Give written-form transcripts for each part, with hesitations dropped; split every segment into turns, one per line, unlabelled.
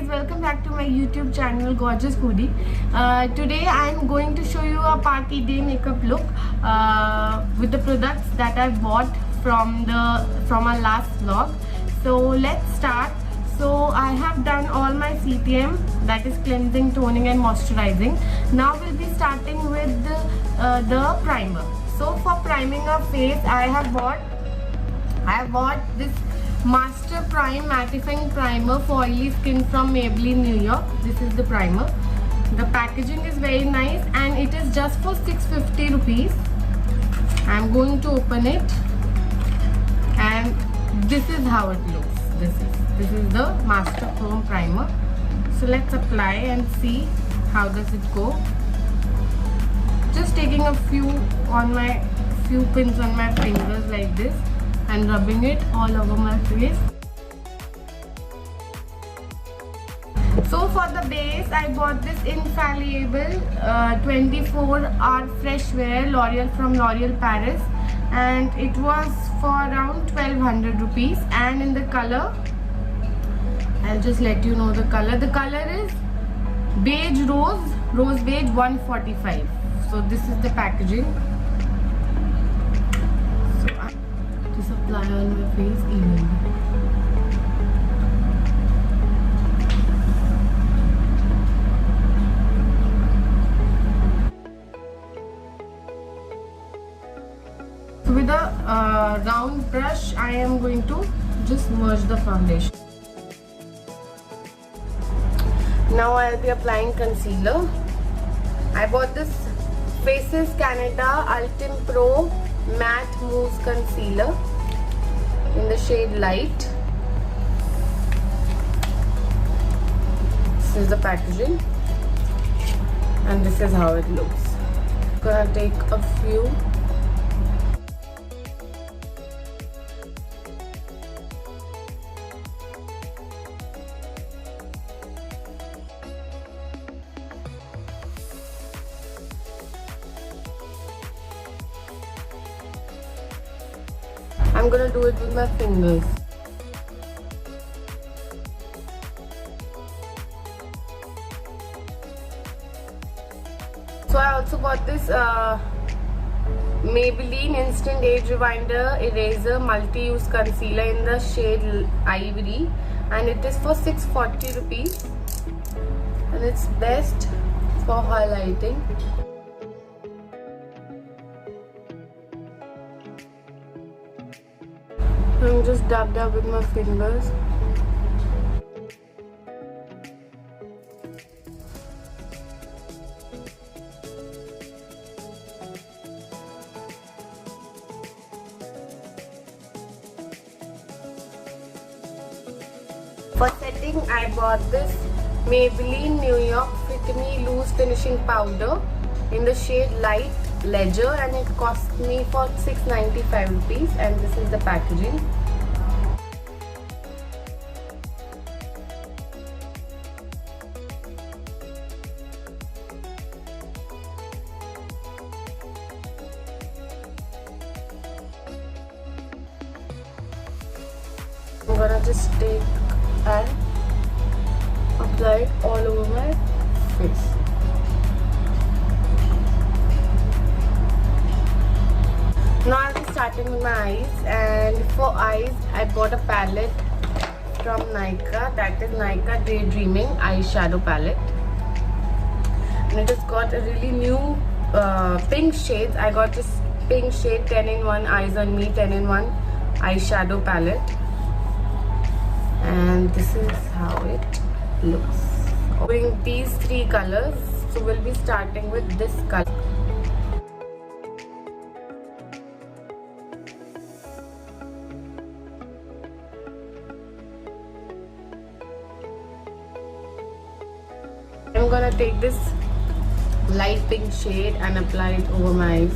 guys, welcome back to my YouTube channel Gorgeous Foodie. Today I am going to show you a party day makeup look with the products that I bought from our last vlog. So let's start. So I have done all my CTM, that is cleansing, toning and moisturizing. Now we'll be starting with the primer. So for priming our face, I have bought this Master Prime Mattifying Primer for oily skin from Maybelline New York. This is the primer. The packaging is very nice and it is just for 650 rupees. I'm going to open it and this is how it looks. This is the Master Chrome Primer. So let's apply and see how does it go. Just taking a few pins on my fingers like this and rubbing it all over my face. So for the base, I bought this Infallible 24-hour fresh wear L'Oreal from L'Oreal Paris, and it was for around 1200 rupees. And in the color, I'll just let you know the color. The color is beige rose beige 145. So this is the packaging. Just apply on my face evenly. So with a round brush, I am going to just merge the foundation. Now I'll be applying concealer. I bought this Faces Canada Ultim Pro Matte Mousse Concealer in the shade Light. This is the packaging and this is how it looks. I'm gonna take a few. I'm gonna do it with my fingers. So I also bought this Maybelline Instant Age Rewinder Eraser Multi-Use Concealer in the shade Ivory, and it is for 640 rupees and it's best for highlighting. I'm just dab with my fingers. For setting, I bought this Maybelline New York Fit Me Loose Finishing Powder in the shade Light Ledger, and it cost me for 695 rupees, and this is the packaging. I'm gonna just take and apply it all over my face. Now I'll be starting with my eyes, and for eyes I bought a palette from Nykaa, that is Nykaa Daydreaming Eyeshadow Palette, and it has got a really new pink shades. I got this pink shade 10-in-1 Eyes on Me 10-in-1 eyeshadow palette, and this is how it looks. Doing these three colors, so we'll be starting with this color. I'm gonna take this light pink shade and apply it over my eyes.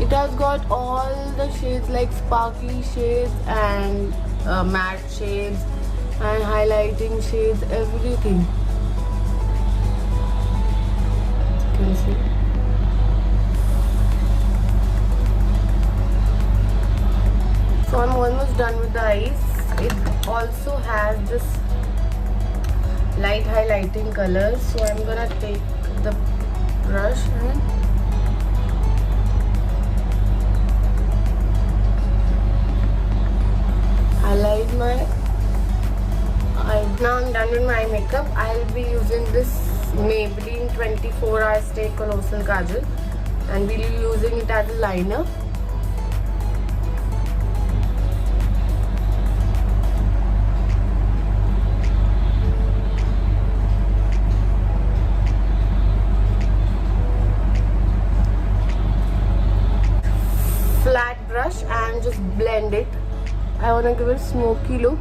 It has got all the shades like sparkly shades and matte shades and highlighting shades, everything. You can see. So I'm almost done with the eyes. It also has this light highlighting colors. So I'm gonna take the brush and highlight my eye. Now I'm done with my makeup. I'll be using this Maybelline 24 Hour Stay Colossal Kajal and we'll be using it as a liner. Flat brush and just blend it. I want to give it a smoky look.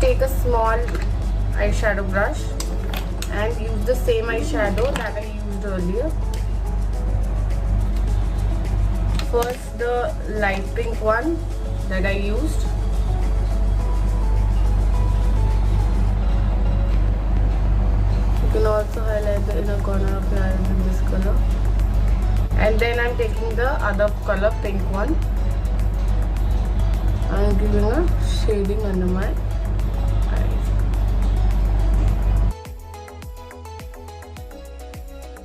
Take a small eyeshadow brush and use the same eyeshadow that I used earlier. First, the light pink one that I used. You can also highlight the inner corner of your eyes with this color. And then I'm taking the other color, pink one. I'm giving a shading under my eyes.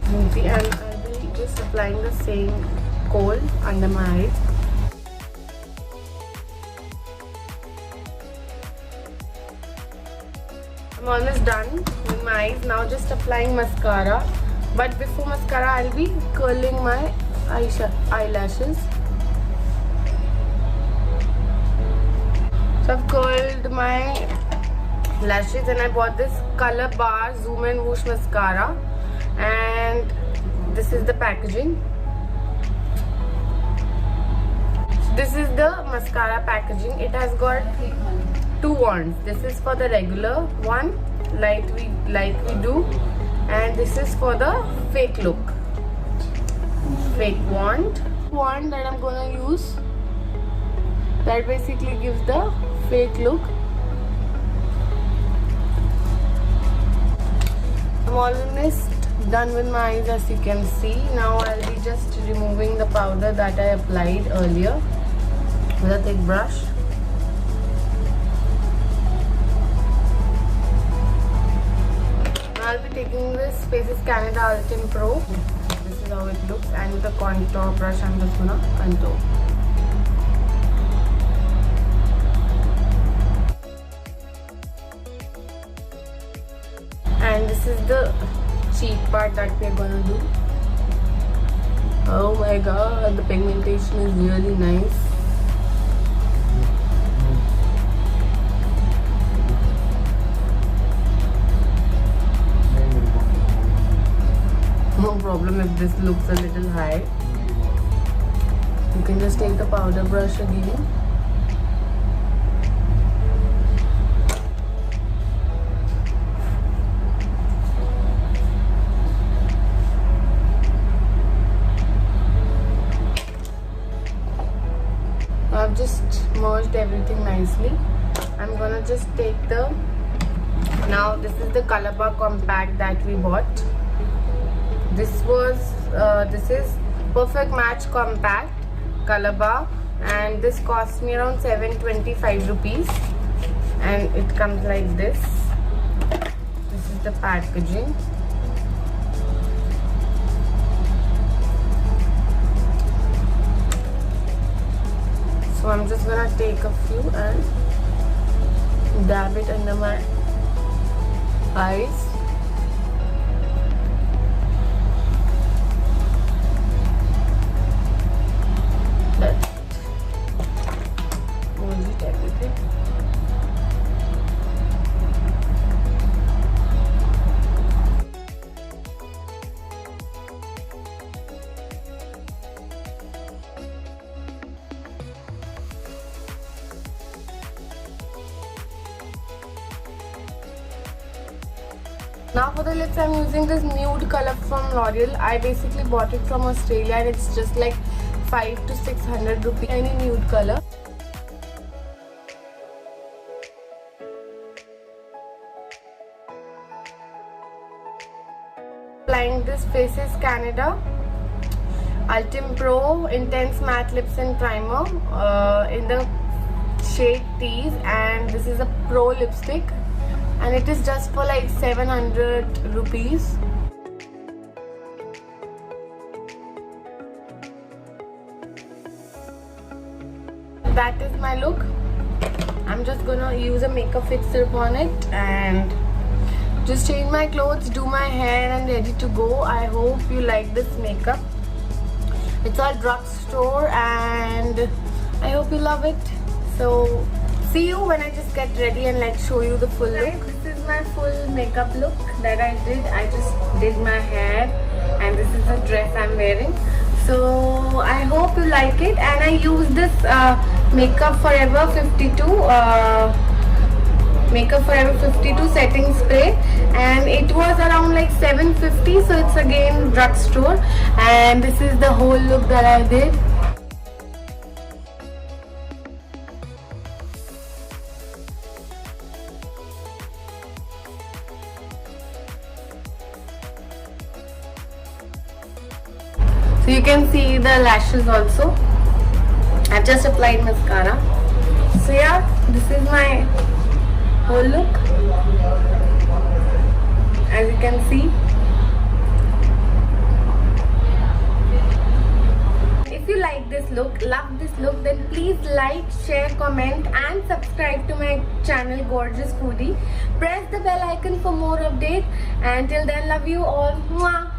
And I'll be just applying the same kohl under my eyes. I'm almost done with my eyes. Now just applying mascara. But before mascara, I'll be curling my eyelashes. So I've curled my lashes and I bought this Color Bar Zoom and Whoosh mascara. And this is the packaging. This is the mascara packaging. It has got two wands. This is for the regular one, like we do, and this is for the fake look. Fake wand that I'm gonna use. That basically gives the fake look. I'm almost done with my eyes, as you can see. Now I'll be just removing the powder that I applied earlier with a thick brush. I'll be taking this Faces Canada Ultim Pro. This is how it looks, and with a contour brush I'm just gonna contour. And this is the cheek part that we're gonna do. Oh my god, the pigmentation is really nice. No problem if this looks a little high. You can just take the powder brush again. I've just merged everything nicely. I'm gonna just take the, now this is the Color Bar compact that we bought. This is Perfect Match Compact Color Bar, and this cost me around 725 rupees, and it comes like this. This is the packaging. So I'm just gonna take a few and dab it under my eyes. Let's merge it everything. Now for the lips, I'm using this nude color from L'Oreal. I basically bought it from Australia and it's just like 500 to 600 rupees. Any nude color. applying this Faces Canada Ultim Pro Intense Matte Lips and Primer in the shade Tease, and this is a pro lipstick and it is just for like 700 rupees. That is my look. I'm just gonna use a makeup fixer upon it and just change my clothes, do my hair and ready to go. I hope you like this makeup. It's all drugstore and I hope you love it. So see you when I just get ready and like show you the full look. This is my full makeup look that I did. I just did my hair and this is the dress I'm wearing. So I hope you like it, and I use this Makeup Forever 52 Makeup Forever 52 setting spray, and it was around like 750, so it's again drugstore, and this is the whole look that I did. So you can see the lashes also. I've just applied mascara. So yeah, this is my whole look, as you can see. If you like this look, love this look, then please like, share, comment and subscribe to my channel Gorgeous Foodie. Press the bell icon for more updates, and till then, love you all. Mwah.